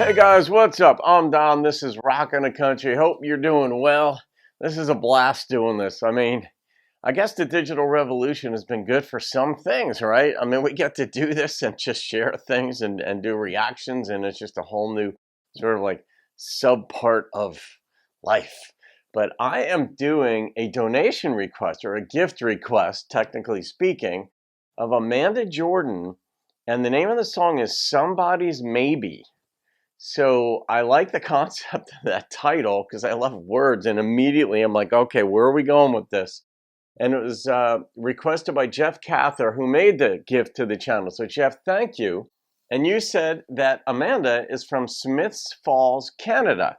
Hey guys, what's up? I'm Don. This is Rockin' the Country. Hope you're doing well. This is a blast doing this. I mean, I guess the digital revolution has been good for some things, right? I mean, we get to do this and just share things and do reactions, and it's just a whole new sort of like sub part of life. But I am doing a donation request or a gift request, technically speaking, of Amanda Jordan, and the name of the song is Somebody's Maybe. So I like the concept of that title because I love words, and immediately I'm like, okay, where are we going with this? And it was requested by Jeff Cather, who made the gift to the channel. So Jeff, thank you. And you said that Amanda is from Smiths Falls, Canada,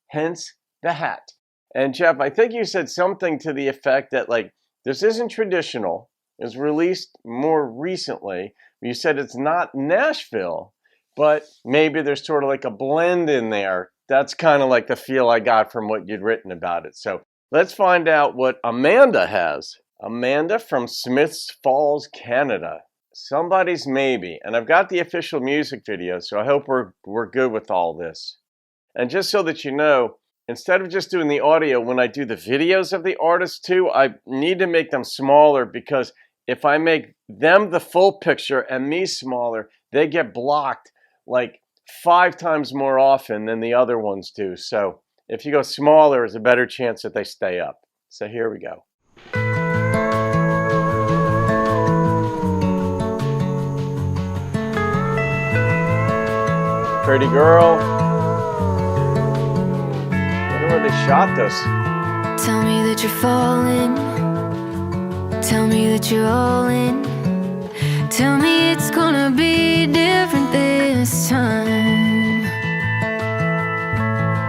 hence the hat. And Jeff, I think you said something to the effect that like, this isn't traditional. It was released more recently. You said it's not Nashville, but maybe there's sort of like a blend in there. That's kind of like the feel I got from what you'd written about it. So let's find out what Amanda has. Amanda from Smiths Falls, Canada. Somebody's Maybe. And I've got the official music video, so I hope we're good with all this. And just so that you know, instead of just doing the audio, when I do the videos of the artists too, I need to make them smaller because if I make them the full picture and me smaller, they get blocked like 5 times more often than the other ones do. So if you go smaller, there's a better chance that they stay up. So here we go. Pretty girl. I wonder where they shot this. Tell me that you're falling. Tell me that you're all in. Tell me it's gonna be different this time.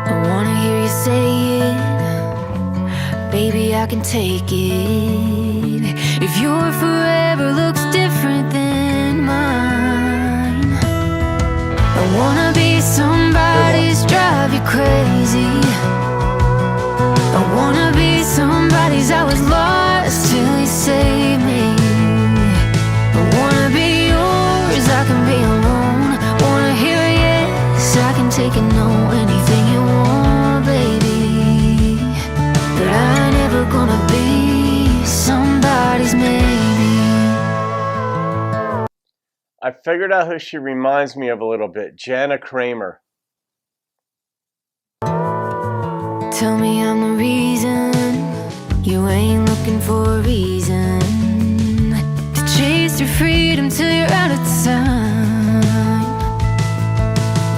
I wanna hear you say it. Baby, I can take it. If your forever looks different than mine, I wanna be somebody's drive you crazy. I wanna be somebody's I was lost till you saved me. I wanna be yours, I can be alone. Wanna hear a yes, I can take a no. Anything you want, baby. But I ain't never gonna be somebody's maybe. I figured out who she reminds me of a little bit. Jana Kramer. Tell me I'm the reason you ain't looking for a reason to chase your freedom till you're out of time.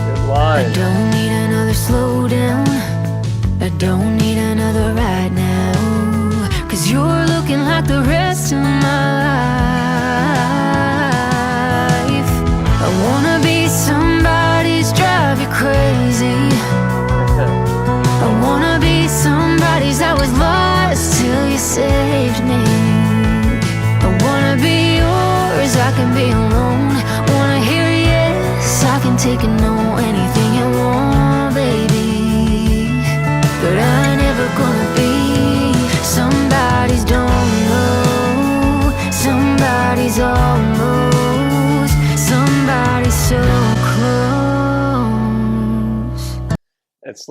Good line. I don't need another slowdown. I don't need another right now. 'Cause you're looking like the rest of my life. I wanna be somebody's drive you crazy. I wanna be somebody's I was lost till you saved me. I wanna be yours, I can be alone. Wanna hear a yes, I can take a no. Anything you want, baby. But I ain't never gonna be somebody's don't know. Somebody's almost. Somebody's so close. It's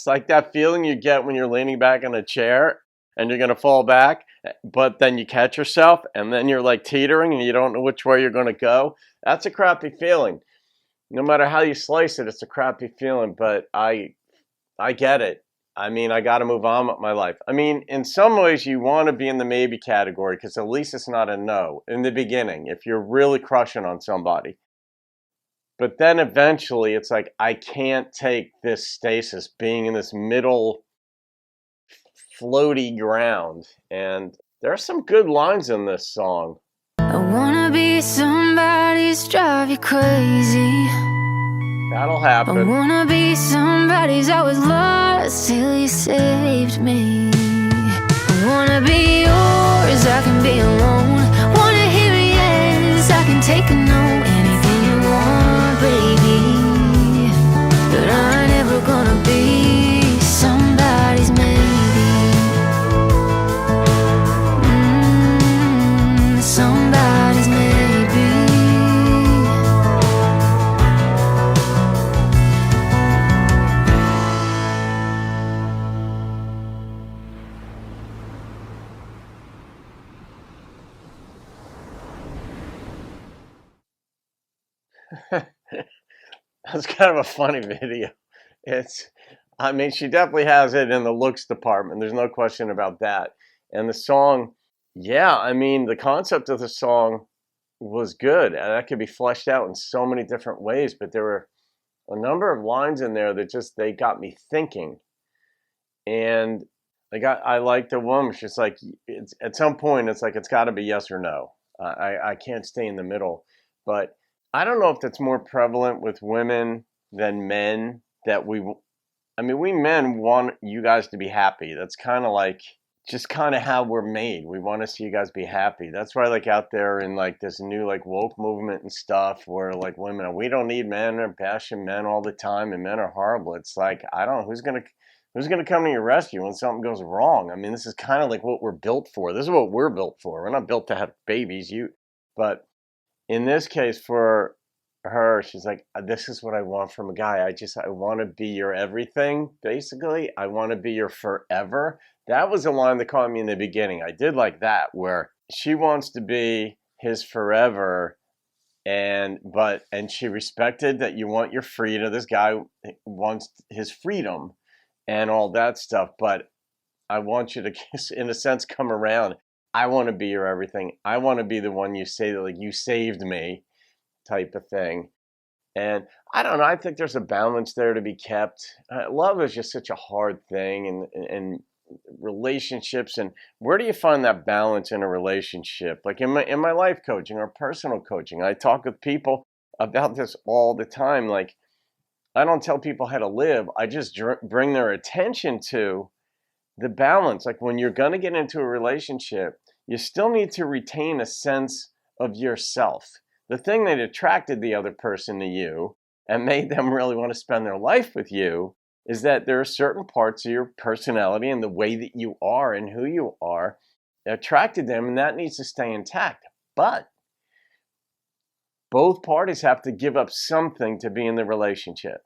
like that feeling you get when you're leaning back in a chair and you're gonna fall back, but then you catch yourself and then you're like teetering and you don't know which way you're gonna go. That's a crappy feeling. No matter how you slice it, it's a crappy feeling, but I get it. I mean, I gotta move on with my life. I mean, in some ways you wanna be in the maybe category because at least it's not a no in the beginning if you're really crushing on somebody. But then eventually it's like, I can't take this stasis, being in this middle floaty ground. And there are some good lines in this song. I wanna be somebody's drive you crazy. That'll I happen. wanna be somebody's I was lost till you saved me. I wanna be yours, I can be alone. Wanna hear a yes, I can take a no. Anything you want, baby. But I ain't never gonna be somebody's maybe. Somebody's maybe. That's kind of a funny video. I mean, she definitely has it in the looks department. There's no question about that. And the song, yeah, I mean, the concept of the song was good. And that could be fleshed out in so many different ways. But there were a number of lines in there that they got me thinking. And I like the woman. She's like, at some point, it's like, it's got to be yes or no. I can't stay in the middle. But I don't know if that's more prevalent with women than men. We men want you guys to be happy. That's kind of like just kind of how we're made. We want to see you guys be happy. That's why like out there in like this new like woke movement and stuff where like women, we don't need men, are bashing men all the time and men are horrible. It's like, I don't know who's going to come to your rescue when something goes wrong. I mean, this is kind of like what we're built for. This is what we're built for. We're not built to have babies. But in this case for her, she's like, this is what I want from a guy. I want to be your everything, basically. I want to be your forever. That was a line that caught me in the beginning. I did like that, where she wants to be his forever, and she respected that you want your freedom. This guy wants his freedom and all that stuff, but I want you to, in a sense, come around. I want to be your everything. I want to be the one you say that, like, you saved me, type of thing. And I don't know, I think there's a balance there to be kept. Love is just such a hard thing, and relationships, and where do you find that balance in a relationship? Like in my life coaching or personal coaching, I talk with people about this all the time. Like, I don't tell people how to live. I just bring their attention to the balance. Like, when you're going to get into a relationship, you still need to retain a sense of yourself. The thing that attracted the other person to you and made them really want to spend their life with you is that there are certain parts of your personality and the way that you are and who you are attracted them, and that needs to stay intact. But both parties have to give up something to be in the relationship,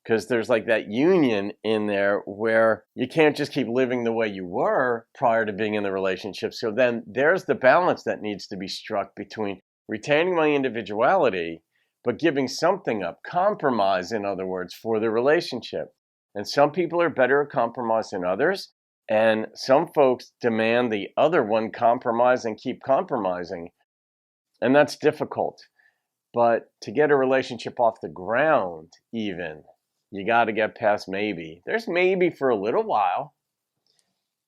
because there's like that union in there where you can't just keep living the way you were prior to being in the relationship. So then there's the balance that needs to be struck between retaining my individuality, but giving something up, compromise, in other words, for the relationship. And some people are better at compromise than others, and some folks demand the other one compromise and keep compromising, and that's difficult. But to get a relationship off the ground, even, you got to get past maybe. There's maybe for a little while,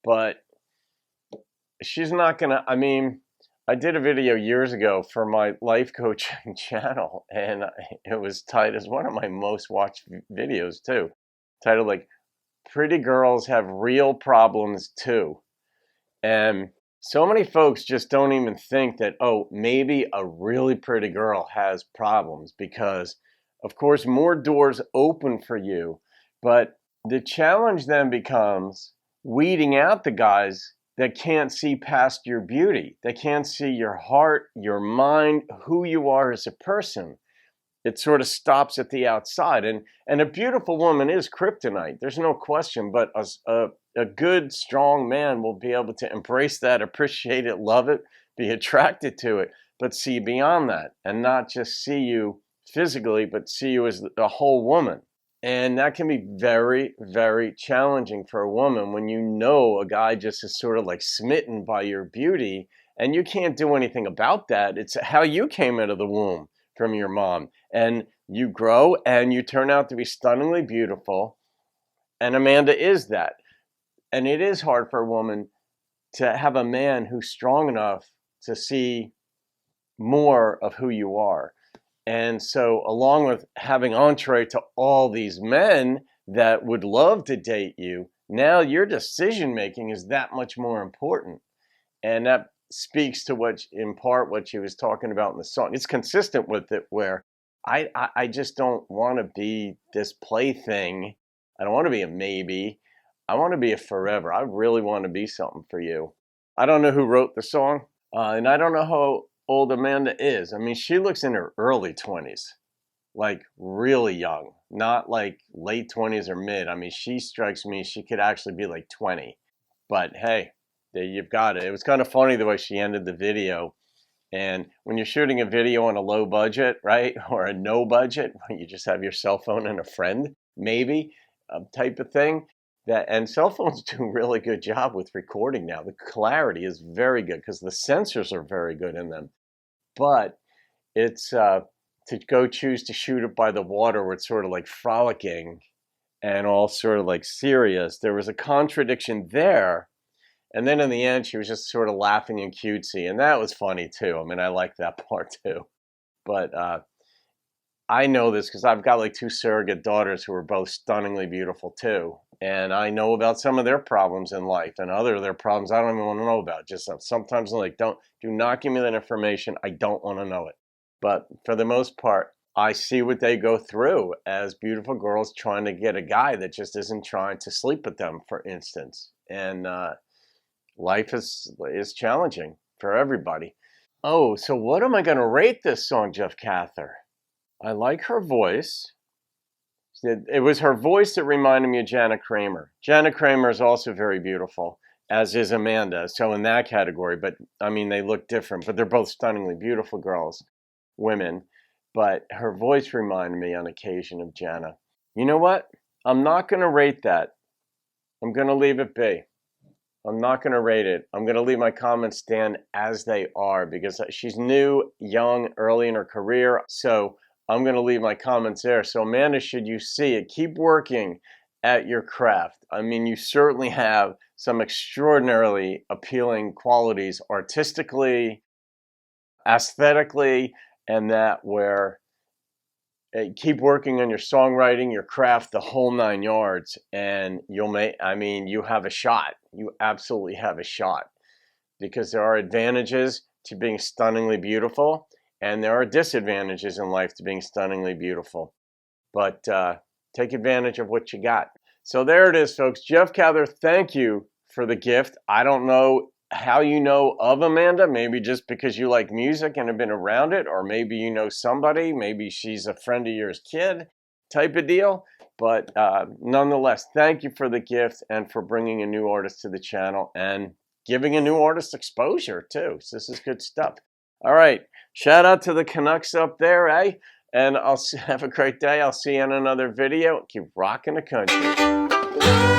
but she's not going to, I did a video years ago for my life coaching channel, and it was titled as one of my most watched videos too, titled like, Pretty Girls Have Real Problems Too. And so many folks just don't even think that, oh, maybe a really pretty girl has problems, because of course more doors open for you. But the challenge then becomes weeding out the guys that can't see past your beauty. They can't see your heart, your mind, who you are as a person. It sort of stops at the outside. And a beautiful woman is kryptonite. There's no question. But a good, strong man will be able to embrace that, appreciate it, love it, be attracted to it, but see beyond that, and not just see you physically, but see you as a whole woman. And that can be very, very challenging for a woman when you know a guy just is sort of like smitten by your beauty, and you can't do anything about that. It's how you came out of the womb from your mom, and you grow and you turn out to be stunningly beautiful, and Amanda is that. And it is hard for a woman to have a man who's strong enough to see more of who you are. And so along with having entree to all these men that would love to date you, now your decision making is that much more important. And that speaks to in part what she was talking about in the song. It's consistent with it, where I just don't want to be this plaything. I don't want to be a maybe. I want to be a forever. I really want to be something for you. I don't know who wrote the song, and I don't know how old Amanda is. She looks in her early 20s, like really young, not like late 20s or mid. She strikes me, she could actually be like 20. But hey, you've got it. It was kind of funny the way she ended the video. And when you're shooting a video on a low budget, right, or a no budget, you just have your cell phone and a friend, maybe, type of thing. And cell phones do a really good job with recording now. The clarity is very good because the sensors are very good in them. But it's to go choose to shoot it by the water where it's sort of like frolicking and all sort of like serious. There was a contradiction there. And then in the end, she was just sort of laughing and cutesy. And that was funny too. I mean, I like that part too. But I know this because I've got like 2 surrogate daughters who are both stunningly beautiful too. And I know about some of their problems in life and other of their problems I don't even want to know about. Just sometimes I'm like, do not give me that information. I don't want to know it. But for the most part, I see what they go through as beautiful girls trying to get a guy that just isn't trying to sleep with them, for instance. And life is challenging for everybody. Oh, so what am I going to rate this song, Jeff Cather? I like her voice. It was her voice that reminded me of Jana Kramer. Jana Kramer is also very beautiful, as is Amanda. So in that category, but I mean, they look different, but they're both stunningly beautiful girls, women. But her voice reminded me on occasion of Jana. You know what? I'm not going to rate that. I'm going to leave it be. I'm not going to rate it. I'm going to leave my comments stand as they are because she's new, young, early in her career. So I'm going to leave my comments there. So Amanda, should you see it, keep working at your craft. I mean, you certainly have some extraordinarily appealing qualities artistically, aesthetically, and that where keep working on your songwriting, your craft, the whole 9 yards, and you have a shot. You absolutely have a shot because there are advantages to being stunningly beautiful, and there are disadvantages in life to being stunningly beautiful. But take advantage of what you got. So there it is, folks. Jeff Cather, thank you for the gift. I don't know how you know of Amanda, maybe just because you like music and have been around it, or maybe you know somebody, maybe she's a friend of yours kid type of deal. But nonetheless, thank you for the gift and for bringing a new artist to the channel and giving a new artist exposure too. So this is good stuff. All right, shout out to the Canucks up there, eh? And have a great day. I'll see you in another video. Keep rocking the country.